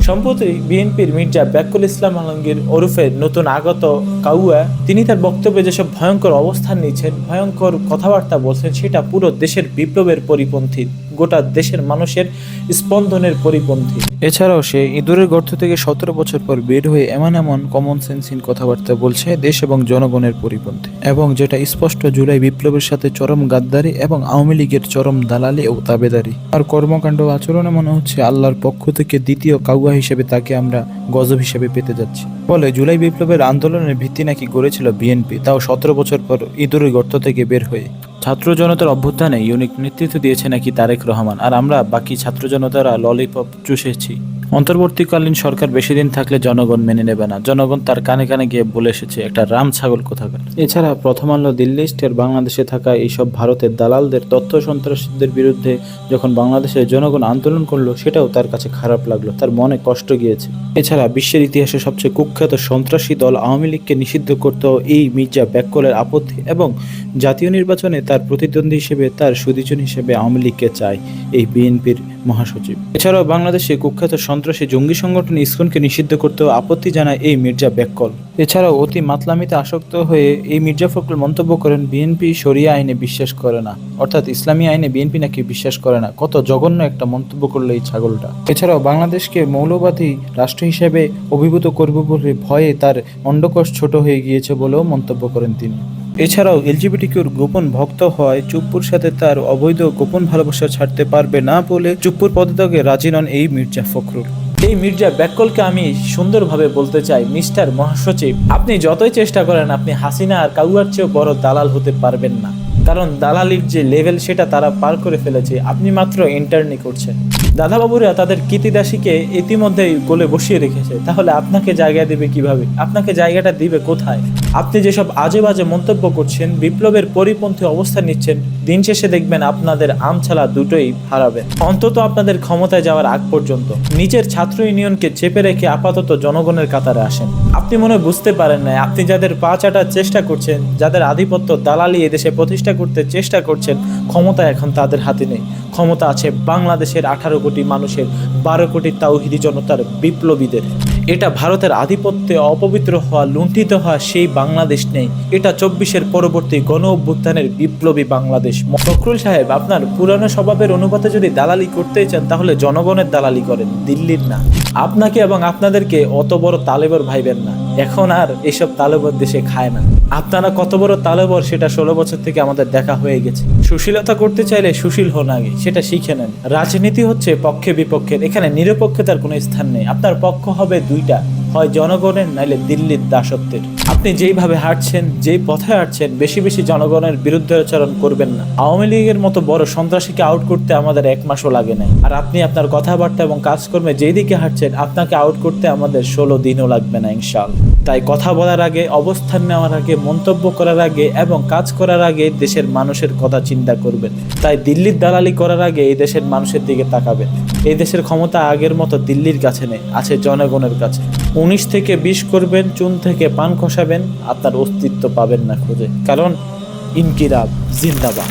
সম্প্রতি বিএনপির মির্জা ব্যাকুল ইসলাম আলমগীর ওরফে নতুন আগত কাউয়া তিনি তার বক্তব্যে যেসব ভয়ঙ্কর অবস্থান নিচ্ছেন, ভয়ঙ্কর কথাবার্তা বলছেন, সেটা পুরো দেশের বিপ্লবের পরিপন্থী, গোটা দেশের মানুষের স্পন্দনের পরিপন্থী। এছাড়াও সে ইঁদুরের গর্ত থেকে 17 বছর পর বের হয়ে এমন কমন সেন্সহীন কথাবার্তা বলছে দেশ এবং জনগণের পরিপন্থী, এবং যেটা স্পষ্ট জুলাই বিপ্লবের সাথে চরম গাদ্দারি এবং আওয়ামী লীগের চরম দালালি ও তাবেদারি। আর কর্মকাণ্ড আচরণে মনে হচ্ছে আল্লাহর পক্ষ থেকে দ্বিতীয় কাউয়া হিসেবে তাকে আমরা গজব হিসেবে পেতে যাচ্ছি। বলে জুলাই বিপ্লবের আন্দোলনের ভিত্তি নাকি গড়েছিল বিএনপি, তাও 17 বছর পর ইঁদুরের গর্ত থেকে বের হয়ে। ছাত্র জনতার অভ্যুত্থানে ইউনিক নেতৃত্ব দিয়েছে নাকি তারেক রহমান, আর আমরা বাকি ছাত্র জনতারা ললিপপ চুষেছি। অন্তর্বর্তীকালীন সরকার বেশি দিন থাকলে জনগণ মেনে নেবে না, জনগণ তার কানে কানে গিয়ে বলে এসেছে একটা রাম ছাগল কোথাকার। এছাড়া প্রথম আলো, দিল্লি স্টের বাংলাদেশে থাকা এইসব ভারতের দালালদের, তথ্য সন্ত্রাসীদের বিরুদ্ধে যখন বাংলাদেশের জনগণ আন্দোলন করলো, সেটাও তার কাছে খারাপ লাগলো, তার মনে কষ্ট গিয়েছে। এছাড়া বিশ্বের ইতিহাসে সবচেয়ে কুখ্যাত সন্ত্রাসী দল আওয়ামী লীগকে নিষিদ্ধ করতেও এই মির্জা ব্যাকুলের আপত্তি, এবং জাতীয় নির্বাচনে তার প্রতিদ্বন্দ্বী হিসেবে, তার সুদীজন হিসেবে আওয়ামী লীগকে চায় এই বিএনপির মহাসচিব। এছাড়াও বাংলাদেশে কুখ্যাত সন্ত্রাসী জঙ্গি সংগঠন ইসকনকে নিষিদ্ধ করতেও আপত্তি জানায় এই মির্জা ব্যাকুল। এছাড়াও অতি মাতলামিতে আসক্ত হয়ে এই মির্জা ফখরুল মন্তব্য করেন বিএনপি শরিয়া আইনে বিশ্বাস করে না, অর্থাৎ ইসলামী আইনে বিএনপি নাকি বিশ্বাস করে না। কত জঘন্য একটা মন্তব্য করলো এই ছাগলটা। এছাড়াও বাংলাদেশকে মৌলবাদী রাষ্ট্র হিসেবে অভিভূত করবে বলে ভয়ে তার অন্ডকোষ ছোট হয়ে গিয়েছে বলেও মন্তব্য করেন তিনি। এছাড়াও এলজিবিটিকিউর গোপন ভক্ত হয় চুপ্পুর সাথে তার অবৈধ গোপন ভালোবাসা ছাড়তে পারবে না বলে চুপ্পুর পদত্যাগে রাজি নন এই মির্জা ফখরুল। এই মির্জা ব্যাকুলকে আমি সুন্দরভাবে বলতে চাই, মিস্টার মহাসচিব, আপনি যতই চেষ্টা করেন আপনি হাসিনা আর কাউয়ার চেয়েও বড় দালাল হতে পারবেন না, কারণ দালালির যে লেভেল সেটা তারা পার করে ফেলেছে, আপনি মাত্র ইন্টার্নি করছেন। দাদাবাবুরা তাদের কীর্তিদাসীকে ইতিমধ্যেই গোলে বসিয়ে রেখেছে, তাহলে আপনাকে জায়গা দেবে কিভাবে? আপনাকে জায়গাটা দিবে কোথায়? আপনি যেসব আজে বাজে মন্তব্য করছেন, বিপ্লবের পরিপন্থী অবস্থান নিচ্ছেন, দিন শেষে দেখবেন আপনাদের আমছালা দুটোই হারাবেন, অন্তত আপনাদের ক্ষমতায় যাওয়ার আগ পর্যন্ত। নিজের ছাত্র ইউনিয়নকে চেপে রেখে আপাতত জনগণের কাতারে আসেন। আপনি মনে বুঝতে পারেন না, আপনি যাদের পা চাটার চেষ্টা করছেন, যাদের আধিপত্য দালালি এদেশে প্রতিষ্ঠা করতে চেষ্টা করছেন, ক্ষমতা এখন তাদের হাতে নেই। ক্ষমতা আছে বাংলাদেশের 18 কোটি মানুষের, 12 কোটি তাওহিদি জনতার, বিপ্লবীদের। এটা ভারতের আধিপত্যে অপবিত্র হওয়া, লুণ্ঠিত হওয়া সেই বাংলাদেশ নেই, এটা 24-এর পরবর্তী গণ অভ্যুত্থানের বিপ্লবী বাংলাদেশ। ফখরুল সাহেব, আপনার পুরানো স্বভাবের অনুপাতে যদি দালালি করতে চান তাহলে জনগণের দালালি করেন, দিল্লির না। আপনাকে এবং আপনাদেরকে অত বড় তালেবর ভাইবেন না, এখন আর এসব তালেবর দেশে খায় না। আপনারা কত বড় তালেবর সেটা 16 বছর থেকে আমাদের দেখা হয়ে গেছে। সুশীলতা করতে চাইলে সুশীল হন আগে, সেটা শিখে নেন। রাজনীতি হচ্ছে পক্ষে বিপক্ষের, এখানে নিরপেক্ষতার কোনো স্থান নেই। আপনার পক্ষ হবে দুইটা, হয় জনগণের নাইলে দিল্লির দাসত্বের। আপনি যেইভাবে হাঁটছেন, যেই পথে হাঁটছেন, বেশি বেশি জনগণের বিরুদ্ধে আচরণ করবেন না। আওয়ামী লীগের মতো বড় সন্ত্রাসীকে আউট করতে আমাদের 1 মাসও লাগে নাই, আর আপনি আপনার কথাবার্তা এবং কাজকর্মে যেই দিকে হাঁটছেন, আপনাকে আউট করতে আমাদের 16 দিনও লাগবে না ইনশাআল্লাহ। তাই কথা বলার আগে, অবস্থান নেওয়ার আগে, মন্তব্য করার আগে এবং কাজ করার আগে দেশের মানুষের কথা চিন্তা করবেন। তাই দিল্লির দালালি করার আগে এই দেশের মানুষের দিকে তাকাবেন। এই দেশের ক্ষমতা আগের মতো দিল্লির কাছে নেই, আছে জনগণের কাছে। 19 থেকে 20 করবেন, চুন থেকে পান খসাবেন, আপনার অস্তিত্ব পাবেন না খুঁজে, কারণ ইনকিলাব জিন্দাবাদ।